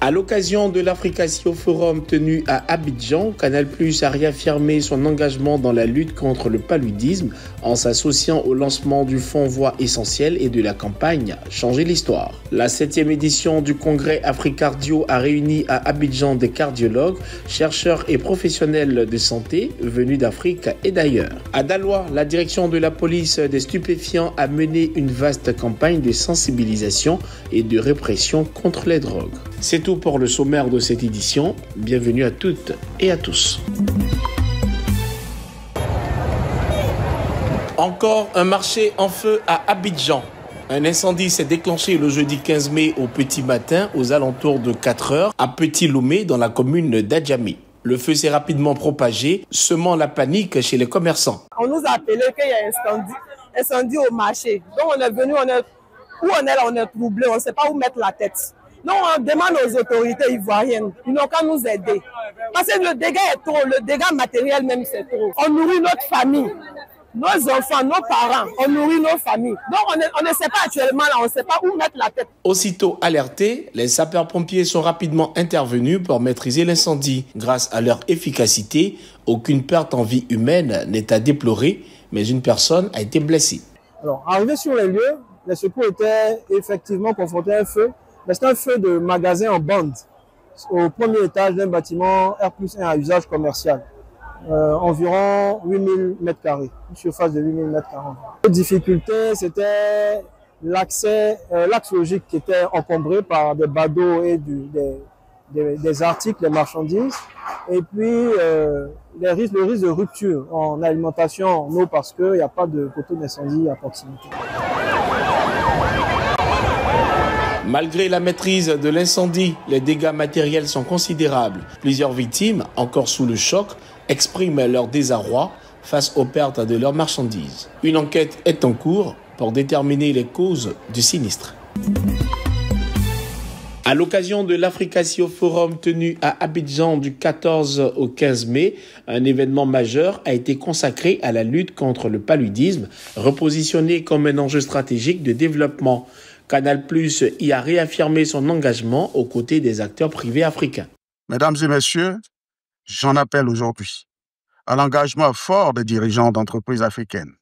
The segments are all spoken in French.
À l'occasion de l'Africatio Forum tenu à Abidjan, Canal+ a réaffirmé son engagement dans la lutte contre le paludisme en s'associant au lancement du fonds Voix essentielle et de la campagne Changer l'histoire. La 7e édition du congrès Africardio a réuni à Abidjan des cardiologues, chercheurs et professionnels de santé venus d'Afrique et d'ailleurs. À Daloa, la direction de la police des stupéfiants a mené une vaste campagne de sensibilisation et de répression contre les drogues. C'est tout pour le sommaire de cette édition. Bienvenue à toutes et à tous. Encore un marché en feu à Abidjan. Un incendie s'est déclenché le jeudi 15 mai au petit matin aux alentours de 4 heures à Petit Lomé dans la commune d'Adjamé. Le feu s'est rapidement propagé, semant la panique chez les commerçants. On nous a appelé qu'il y a incendie au marché. Donc on est venu, on est troublé, on ne sait pas où mettre la tête. Donc on demande aux autorités ivoiriennes, ils n'ont qu'à nous aider. Parce que le dégât est trop, le dégât matériel même c'est trop. On nourrit notre famille, nos enfants, nos parents, on nourrit nos familles. Donc on ne sait pas actuellement là, on ne sait pas où mettre la tête. Aussitôt alertés, les sapeurs-pompiers sont rapidement intervenus pour maîtriser l'incendie. Grâce à leur efficacité, aucune perte en vie humaine n'est à déplorer, mais une personne a été blessée. Alors, arrivé sur les lieux, les secours étaient effectivement confrontés à un feu. Mais c'est un feu de magasin en bande au premier étage d'un bâtiment R+1 à usage commercial. Environ 8000 m², une surface de 8000 m². La difficulté, c'était l'axe logique qui était encombré par des badauds et des articles, des marchandises. Et puis, le risque de rupture en alimentation en eau parce qu'il n'y a pas de poteau d'incendie à proximité. Malgré la maîtrise de l'incendie, les dégâts matériels sont considérables. Plusieurs victimes, encore sous le choc, expriment leur désarroi face aux pertes de leurs marchandises. Une enquête est en cours pour déterminer les causes du sinistre. À l'occasion de l'Africatio Forum tenu à Abidjan du 14 au 15 mai, un événement majeur a été consacré à la lutte contre le paludisme, repositionné comme un enjeu stratégique de développement. Canal+ y a réaffirmé son engagement aux côtés des acteurs privés africains. Mesdames et messieurs, j'en appelle aujourd'hui à l'engagement fort des dirigeants d'entreprises africaines.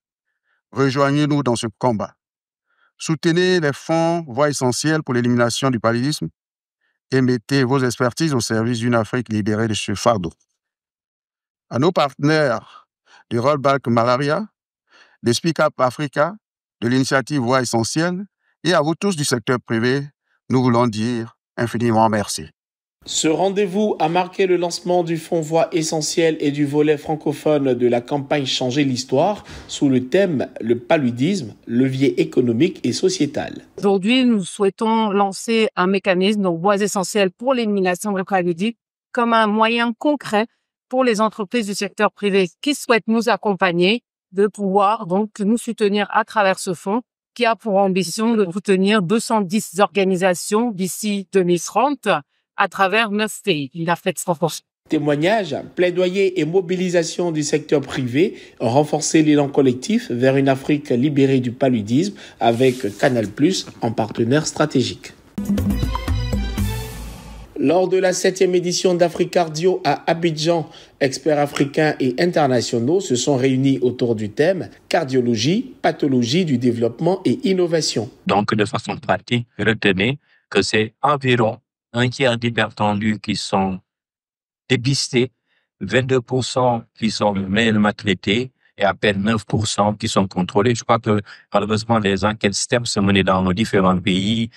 Rejoignez-nous dans ce combat. Soutenez les fonds Voix essentielle pour l'élimination du paludisme et mettez vos expertises au service d'une Afrique libérée de ce fardeau. À nos partenaires du Rollback Malaria, de Speak Up Africa, de l'initiative Voix essentielle, et à vous tous du secteur privé, nous voulons dire infiniment merci. Ce rendez-vous a marqué le lancement du fonds Voix essentielle et du volet francophone de la campagne Changer l'histoire sous le thème « Le paludisme, levier économique et sociétal ». Aujourd'hui, nous souhaitons lancer un mécanisme, donc Voix essentielle pour l'élimination du paludisme, comme un moyen concret pour les entreprises du secteur privé qui souhaitent nous accompagner de pouvoir donc nous soutenir à travers ce fonds qui a pour ambition de soutenir 210 organisations d'ici 2030 à travers 9 pays. Il a fait 100%. Témoignages, plaidoyer et mobilisation du secteur privé ont renforcé l'élan collectif vers une Afrique libérée du paludisme avec Canal+ en partenaire stratégique. Lors de la 7e édition d'Africardio à Abidjan, experts africains et internationaux se sont réunis autour du thème « Cardiologie, pathologie du développement et innovation ». Donc, de façon pratique, retenez que c'est environ un tiers d'hypertendus qui sont dépistés, 22% qui sont réellement traités et à peine 9% qui sont contrôlés. Je crois que, malheureusement, les enquêtes STEM se menées dans nos différents pays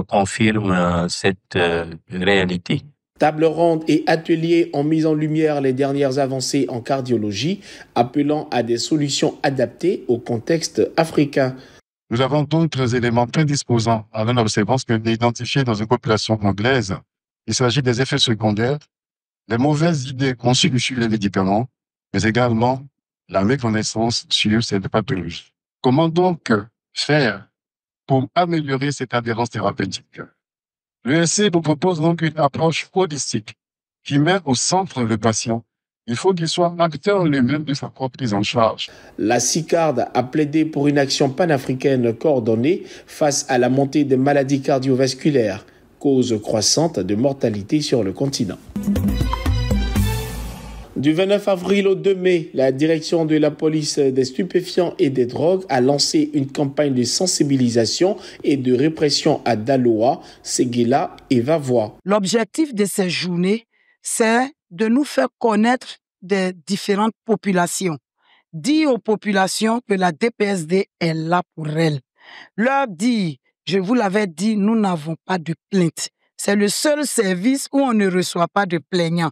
confirment cette réalité. Table ronde et ateliers ont mis en lumière les dernières avancées en cardiologie, appelant à des solutions adaptées au contexte africain. Nous avons d'autres éléments prédisposants à l'observance que d'identifier dans une population anglaise. Il s'agit des effets secondaires, les mauvaises idées conçues sur les médicaments, mais également la méconnaissance sur cette pathologie. Comment donc faire pour améliorer cette adhérence thérapeutique? L'ESC nous propose donc une approche holistique qui met au centre le patient. Il faut qu'il soit acteur lui-même de sa propre prise en charge. La CICARD a plaidé pour une action panafricaine coordonnée face à la montée des maladies cardiovasculaires. cause croissante de mortalité sur le continent. Du 29 avril au 2 mai, la direction de la police des stupéfiants et des drogues a lancé une campagne de sensibilisation et de répression à Daloa, Séguéla et Vavois. L'objectif de ces journées, c'est de nous faire connaître des différentes populations. Dire aux populations que la DPSD est là pour elles. Leur dire, je vous l'avais dit, nous n'avons pas de plainte. C'est le seul service où on ne reçoit pas de plaignants.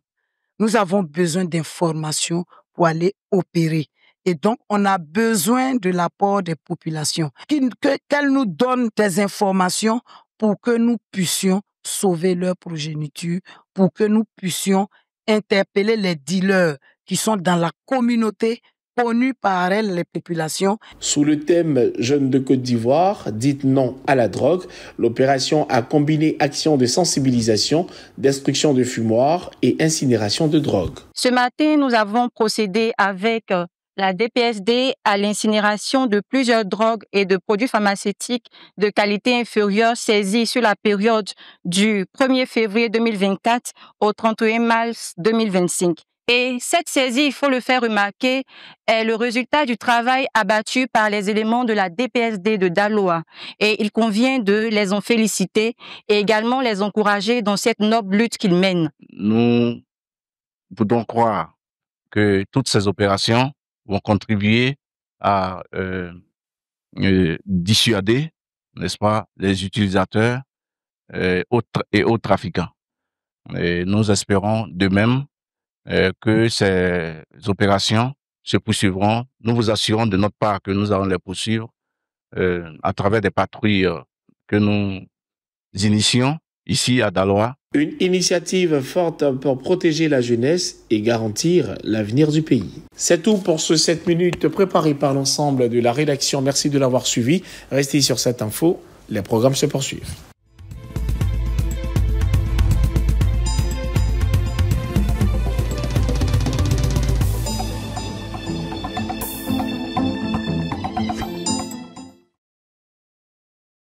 Nous avons besoin d'informations pour aller opérer. Et donc, on a besoin de l'apport des populations. Qu'elles nous donnent des informations pour que nous puissions sauver leur progéniture, pour que nous puissions interpeller les dealers qui sont dans la communauté, connus par elles, les populations. Sous le thème « Jeunes de Côte d'Ivoire, dites non à la drogue », l'opération a combiné actions de sensibilisation, destruction de fumoirs et incinération de drogue. Ce matin, nous avons procédé avec la DPSD à l'incinération de plusieurs drogues et de produits pharmaceutiques de qualité inférieure saisis sur la période du 1er février 2024 au 31 mars 2025. Et cette saisie, il faut le faire remarquer, est le résultat du travail abattu par les éléments de la DPSD de Daloa. Et il convient de les en féliciter et également les encourager dans cette noble lutte qu'ils mènent. Nous voulons croire que toutes ces opérations vont contribuer à dissuader, n'est-ce pas, les utilisateurs et autres trafiquants. Et nous espérons de même que ces opérations se poursuivront. Nous vous assurons de notre part que nous allons les poursuivre à travers des patrouilles que nous initions ici à Daloa. Une initiative forte pour protéger la jeunesse et garantir l'avenir du pays. C'est tout pour ce 7 minutes préparé par l'ensemble de la rédaction. Merci de l'avoir suivi. Restez sur cette info. Les programmes se poursuivent.